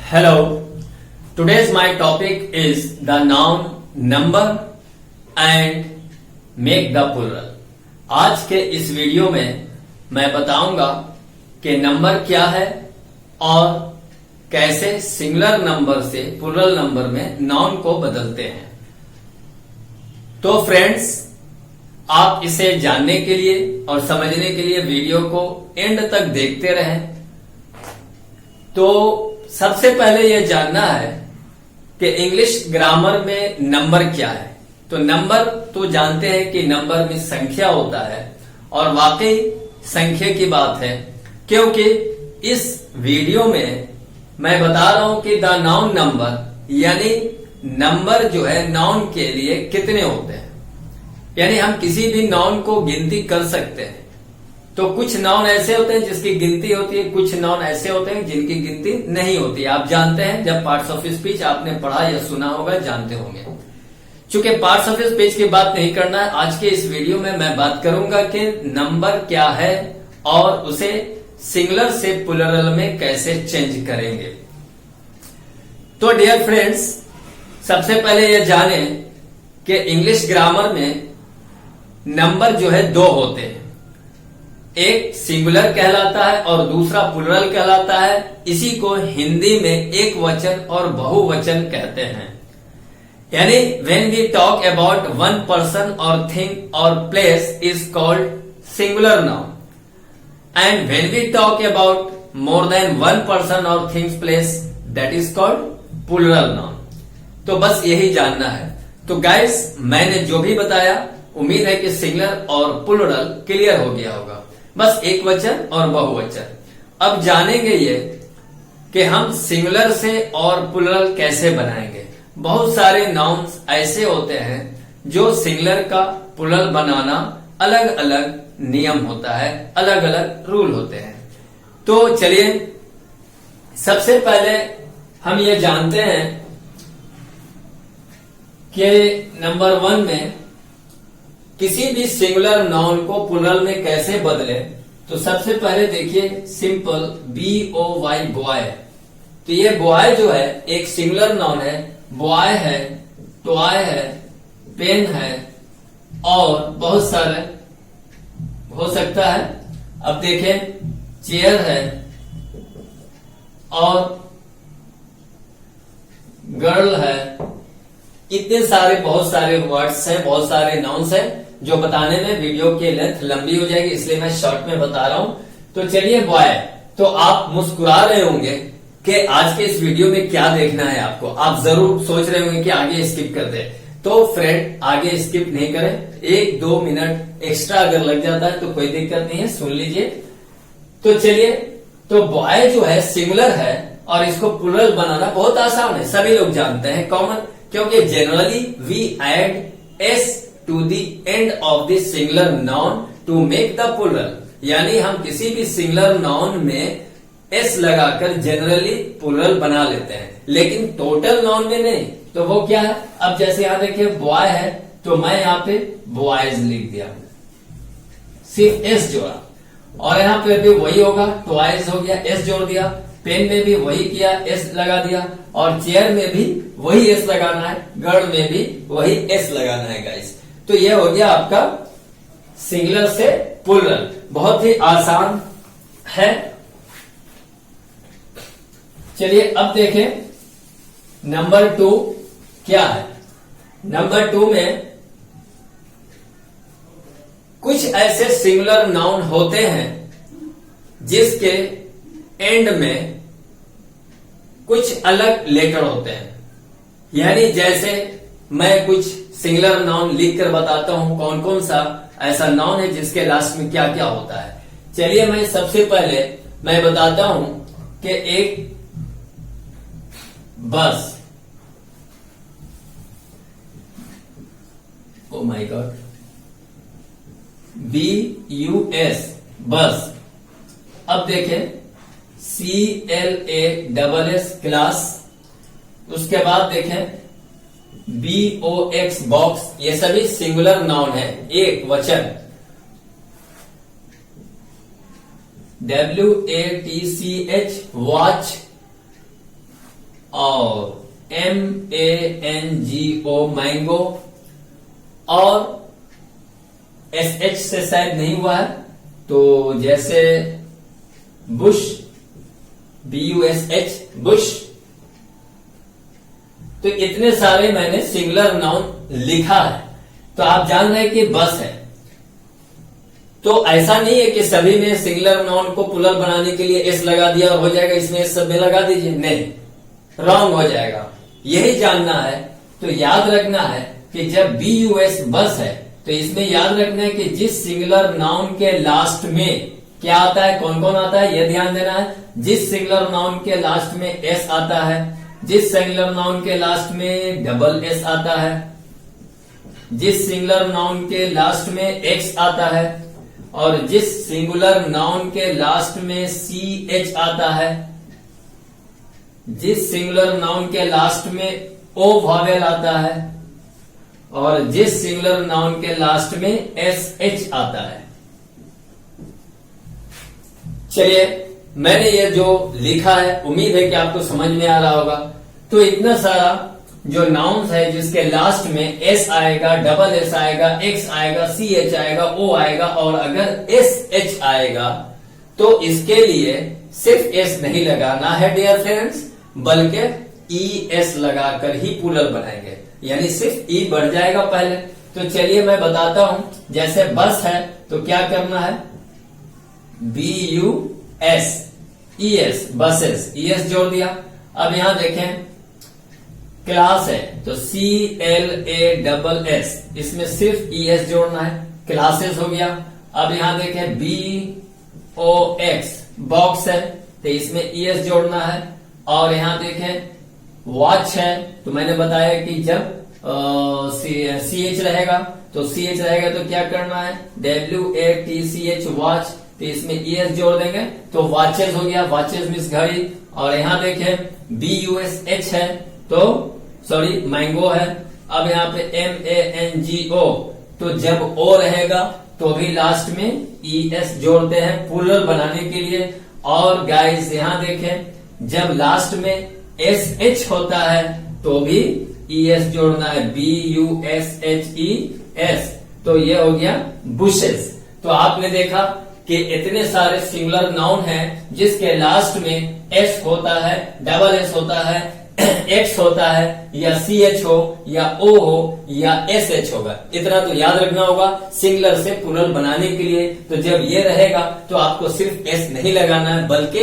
Hello, today's my topic is the noun number and make the plural. आज के इस video में मैं बताऊंगा कि नंबर क्या है और कैसे सिंगुलर नंबर से प्लूरल नंबर में नाउन को बदलते हैं। तो फ्रेंड्स, आप इसे जानने के लिए और समझने के लिए वीडियो को एंड तक देखते रहें। तो सबसे पहले यह जानना है कि इंग्लिश ग्रामर में नंबर क्या है। तो नंबर तो जानते हैं कि नंबर में संख्या होता है और वाकई संख्या की बात है, क्योंकि इस वीडियो में मैं बता रहा हूं कि द नाउन नंबर यानी नंबर जो है नाउन के लिए कितने होते हैं। यानी हम किसी भी नाउन को गिनती कर सकते हैं। तो कुछ नाउन ऐसे होते हैं जिसकी गिनती होती है, कुछ नाउन ऐसे होते हैं जिनकी गिनती नहीं होती। आप जानते हैं, जब पार्ट्स ऑफ स्पीच आपने पढ़ा या सुना होगा, जानते होंगे। चूंकि पार्ट्स ऑफ स्पीच की बात नहीं करना है, आज के इस वीडियो में मैं बात करूंगा कि नंबर क्या है और उसे सिंगुलर से प्लूरल में कैसे चेंज करेंगे। तो डियर फ्रेंड्स, सबसे पहले यह जाने कि इंग्लिश ग्रामर में नंबर जो है दो होते हैं। एक सिंगुलर कहलाता है और दूसरा प्लूरल कहलाता है। इसी को हिंदी में एक वचन और बहुवचन कहते हैं। यानी when we talk about one person और थिंग और place is called singular noun and when we talk about more than one person और things place that is called plural noun. तो बस यही जानना है। तो गाइस, मैंने जो भी बताया, उम्मीद है कि सिंगुलर और प्लूरल क्लियर हो गया होगा। बस एक वचन और बहुवचन। अब जानेंगे ये कि हम सिंगुलर से और प्लूरल कैसे बनाएंगे। बहुत सारे नाउन्स ऐसे होते हैं जो सिंगुलर का प्लूरल बनाना अलग अलग नियम होता है, अलग अलग रूल होते हैं। तो चलिए, सबसे पहले हम ये जानते हैं कि नंबर 1 में किसी भी सिंगुलर नाउन को प्लूरल में कैसे बदले। तो सबसे पहले देखिए, सिंपल BOY बॉय। तो ये बॉय जो है एक सिंगुलर नाउन है। बॉय है, टॉय है, पेन है और बहुत सारे हो सकता है। अब देखें, चेयर है और गर्ल है। इतने सारे बहुत सारे वर्ड्स हैं, बहुत सारे नाउन्स हैं जो बताने में वीडियो की लेंथ लंबी हो जाएगी, इसलिए मैं शॉर्ट में बता रहा हूं। तो चलिए, बॉय। तो आप मुस्कुरा रहे होंगे कि आज के इस वीडियो में क्या देखना है आपको। आप जरूर सोच रहे होंगे कि आगे स्किप कर दे। तो फ्रेंड, आगे स्किप नहीं करें। 1-2 मिनट एक्स्ट्रा अगर लग जाता है तो कोई दिक्कत नहीं है, सुन लीजिए। तो चलिए, तो बॉय जो है सिंगुलर है और इसको प्लूरल बनाना बहुत आसान है, सभी लोग जानते हैं, कॉमन। क्योंकि generally we add S to the end of the singular noun to make the plural. यानी हम किसी भी सिंगुलर नाउन में एस लगाकर जनरली प्लूरल बना लेते हैं, लेकिन टोटल नाउन में नहीं। तो वो क्या है? अब जैसे यहां देखिए, बॉय है तो मैं यहां पे बॉयज लिख दिया, सिर्फ एस जोड़ा। और यहां पे भी वही होगा, ट्वाइस हो गया, एस जोड़ दिया। पेन में भी वही किया, एस लगा दिया। और चेयर में भी वही एस लगाना है, गर्ल में भी वही एस लगाना है गाइस। तो ये हो गया आपका सिंगुलर से प्लूरल। बहुत ही आसान है। चलिए, अब देखें नंबर 2 क्या है। नंबर 2 में कुछ ऐसे सिंगुलर नाउन होते हैं जिसके एंड में कुछ अलग लेटर होते हैं। यानी जैसे मैं कुछ सिंगुलर नाउन लिख कर बताता हूं कौन कौन सा ऐसा नाउन है जिसके लास्ट में क्या क्या होता है। चलिए, मैं सबसे पहले मैं बताता हूं कि एक बस, ओ माय गॉड, BUS बस। अब देखें, CLASS क्लास। उसके बाद देखें BOX बॉक्स। ये सभी सिंगुलर नाउन है, एक वचन। WATCH वॉच और MANGO मैंगो और SH से शायद नहीं हुआ है, तो जैसे बुश BUSH बुश। तो इतने सारे मैंने सिंगुलर नाउन लिखा है। तो आप जान रहे हैं कि बस है। तो ऐसा नहीं है कि सभी में सिंगुलर नाउन को प्लुरल बनाने के लिए एस लगा दिया और हो जाएगा, इसमें एस सब में लगा दीजिए, नहीं, रॉन्ग हो जाएगा। यही जानना है। तो याद रखना है कि जब BUS बस है तो इसमें याद रखना है कि जिस सिंगुलर नाउन के लास्ट में क्या आता है, कौन कौन आता है, यह ध्यान देना है। जिस सिंगुलर नाउन के लास्ट में एस आता है, जिस सिंगुलर नाउन के लास्ट में डबल एस आता है, जिस सिंगुलर नाउन के लास्ट में एक्स आता है और जिस सिंगुलर नाउन के लास्ट में CH आता है, जिस सिंगुलर नाउन के लास्ट में O वॉवेल आता है और जिस सिंगुलर नाउन के लास्ट में SH आता है। चलिए, मैंने ये जो लिखा है उम्मीद है कि आपको समझ में आ रहा होगा। तो इतना सारा जो नाउन्स है जिसके लास्ट में S आएगा, डबल S आएगा, X आएगा, CH आएगा, O आएगा और अगर SH आएगा तो इसके लिए सिर्फ S नहीं लगाना है डियर फ्रेंड्स, बल्कि ES लगाकर ही प्लुरल बनाएंगे, यानी सिर्फ E बढ़ जाएगा पहले। तो चलिए मैं बताता हूं। जैसे बस है तो क्या करना है, BUS ES बसेस, ES जोड़ दिया। अब यहां देखें क्लास है तो CLASS, इसमें सिर्फ ES जोड़ना है, क्लासेस हो गया। अब यहां देखें BOX बॉक्स है तो इसमें ES जोड़ना है। और यहां देखें वॉच है तो मैंने बताया कि जब CH रहेगा तो CH रहेगा तो क्या करना है, WATCH वॉच, तो इसमें ES जोड़ देंगे तो वॉचेस हो गया, वॉचेस मीन्स घड़ी। और यहां देखें BUSH है तो सॉरी मैंगो है। अब यहाँ पे MANGO, तो जब O रहेगा तो भी लास्ट में ES जोड़ते हैं प्लुरल बनाने के लिए। और गाइस यहाँ देखें जब लास्ट में SH होता है तो भी ES जोड़ना है, BUSHES, तो ये हो गया बुशेस। तो आपने देखा कि इतने सारे सिंगुलर नाउन हैं जिसके लास्ट में S होता है, डबल S होता है, X होता है, या CH हो या O हो या SH होगा। इतना तो याद रखना होगा सिंगुलर से प्लुरल बनाने के लिए। तो जब ये रहेगा तो आपको सिर्फ S नहीं लगाना है बल्कि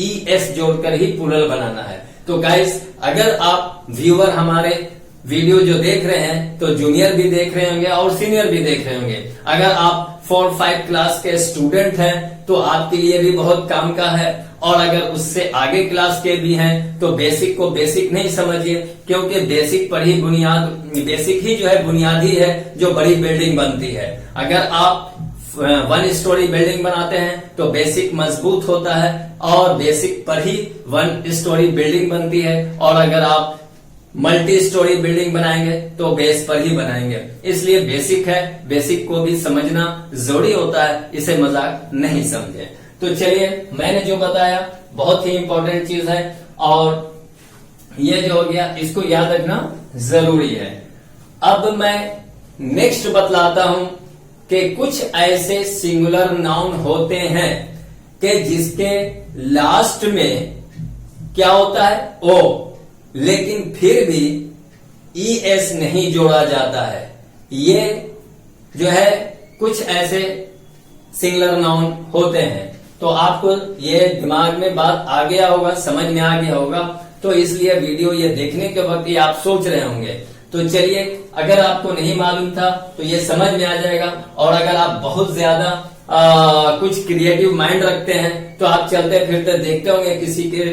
ES जोड़कर ही प्लुरल बनाना है। तो गाइस, अगर आप व्यूअर हमारे वीडियो जो देख रहे हैं तो जूनियर भी देख रहे होंगे और सीनियर भी देख रहे होंगे। अगर आप 4-5 क्लास के स्टूडेंट हैं तो आपके लिए भी बहुत काम का है, और अगर उससे आगे क्लास के भी हैं तो बेसिक को बेसिक नहीं समझिए, क्योंकि बेसिक पर ही बेसिक ही जो है बुनियादी है जो बड़ी बिल्डिंग बनती है। अगर आप 1 स्टोरी बिल्डिंग बनाते हैं तो बेसिक मजबूत होता है और बेसिक पर ही 1 स्टोरी बिल्डिंग बनती है, और अगर आप मल्टी स्टोरी बिल्डिंग बनाएंगे तो बेस पर ही बनाएंगे। इसलिए बेसिक है, बेसिक को भी समझना जरूरी होता है, इसे मजाक नहीं समझे। तो चलिए, मैंने जो बताया बहुत ही इंपॉर्टेंट चीज है और ये जो हो गया इसको याद रखना जरूरी है। अब मैं नेक्स्ट बतलाता हूं कि कुछ ऐसे सिंगुलर नाउन होते हैं कि जिसके लास्ट में क्या होता है, ओ, लेकिन फिर भी ES नहीं जोड़ा जाता है। ये जो है कुछ ऐसे सिंगुलर नाउन होते हैं। तो आपको ये दिमाग में बात आ गया होगा, समझ में आ गया होगा, तो इसलिए वीडियो ये देखने के वक्त ये आप सोच रहे होंगे। तो चलिए, अगर आपको नहीं मालूम था तो ये समझ में आ जाएगा, और अगर आप बहुत ज्यादा कुछ क्रिएटिव माइंड रखते हैं तो आप चलते फिरते देखते होंगे किसी के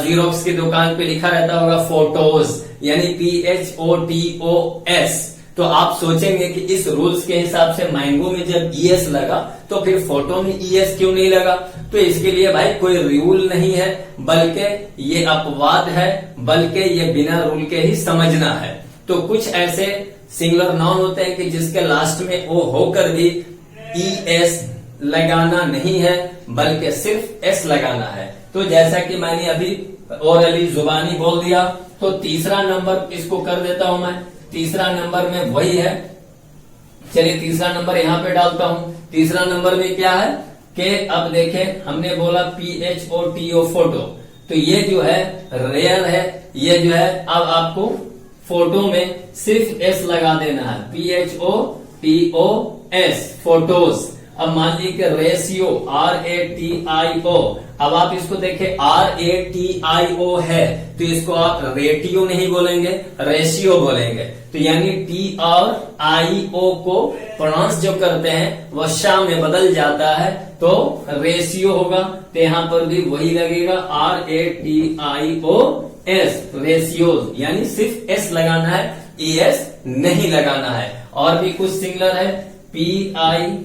जीरोक्स की दुकान पे लिखा रहता होगा फोटोज, यानी PHOTOS। तो आप सोचेंगे कि इस रूल्स के हिसाब से मैंगो में जब ES लगा तो फिर फोटो में ES क्यों नहीं लगा। तो इसके लिए भाई कोई रूल नहीं है, बल्कि ये अपवाद है, बल्कि ये बिना रूल के ही समझना है। तो कुछ ऐसे सिंगुलर नाउन होते हैं कि जिसके लास्ट में O होकर भी ES लगाना नहीं है बल्कि सिर्फ एस लगाना है। तो जैसा कि मैंने अभी ओरली जुबानी बोल दिया, तो तीसरा नंबर इसको कर देता हूं मैं। तीसरा नंबर में वही है, चलिए तीसरा नंबर यहां पे डालता हूं। तीसरा नंबर में क्या है कि अब देखें, हमने बोला PHOTO फोटो, तो ये जो है रेयर है, ये जो है अब आपको फोटो में सिर्फ एस लगा देना है, PHOTOS फोटोज। अब मान लीजिए कि रेशियो RATIO, अब आप इसको देखें RATIO है तो इसको आप रेटियो नहीं बोलेंगे, रेशियो बोलेंगे। तो यानी T और IO को प्रोनाउंस जो करते हैं वह शाम में बदल जाता है तो रेशियो होगा। तो यहां पर भी वही लगेगा RATIOS रेशियोज, यानी सिर्फ एस लगाना है, ES नहीं लगाना है। और भी कुछ सिंगुलर है, PIANO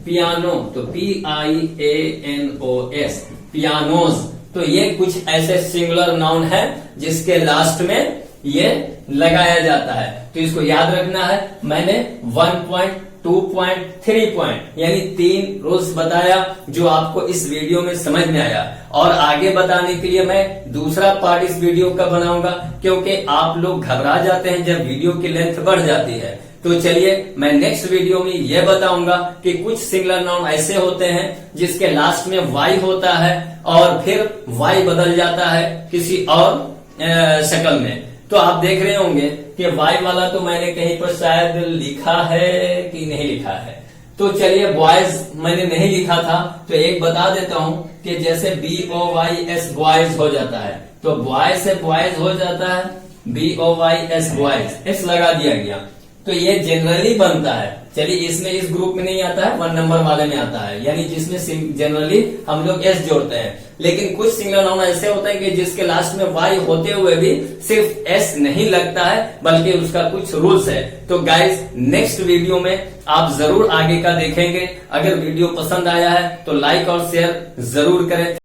पियानो, तो PIANOS पियानोज। तो ये कुछ ऐसे सिंगुलर नाउन है जिसके लास्ट में ये लगाया जाता है। तो इसको याद रखना है। मैंने 1 पॉइंट, 2 पॉइंट, 3 पॉइंट यानी 3 रूल्स बताया जो आपको इस वीडियो में समझ में आया। और आगे बताने के लिए मैं दूसरा पार्ट इस वीडियो का बनाऊंगा, क्योंकि आप लोग घबरा जाते हैं जब वीडियो की लेंथ बढ़ जाती है। तो चलिए मैं नेक्स्ट वीडियो में ये बताऊंगा कि कुछ सिंगुलर नाउन ऐसे होते हैं जिसके लास्ट में वाई होता है और फिर वाई बदल जाता है किसी और शक्ल में। तो आप देख रहे होंगे कि वाई वाला तो मैंने कहीं पर शायद लिखा है कि नहीं लिखा है। तो चलिए बॉयज मैंने नहीं लिखा था, तो एक बता देता हूं कि जैसे BOYS बॉयज हो जाता है, तो बॉयज से बॉयज हो जाता है, BOYS बॉयज, एस लगा दिया गया। तो ये जनरली बनता है। चलिए इसमें इस ग्रुप में नहीं आता है, 1 नंबर वाले में आता है, यानी जिसमें जनरली हम लोग एस जोड़ते हैं। लेकिन कुछ सिंगुलर नाउन ऐसे होते हैं कि जिसके लास्ट में वाई होते हुए भी सिर्फ एस नहीं लगता है, बल्कि उसका कुछ रूल्स है। तो गाइज नेक्स्ट वीडियो में आप जरूर आगे का देखेंगे। अगर वीडियो पसंद आया है तो लाइक और शेयर जरूर करें।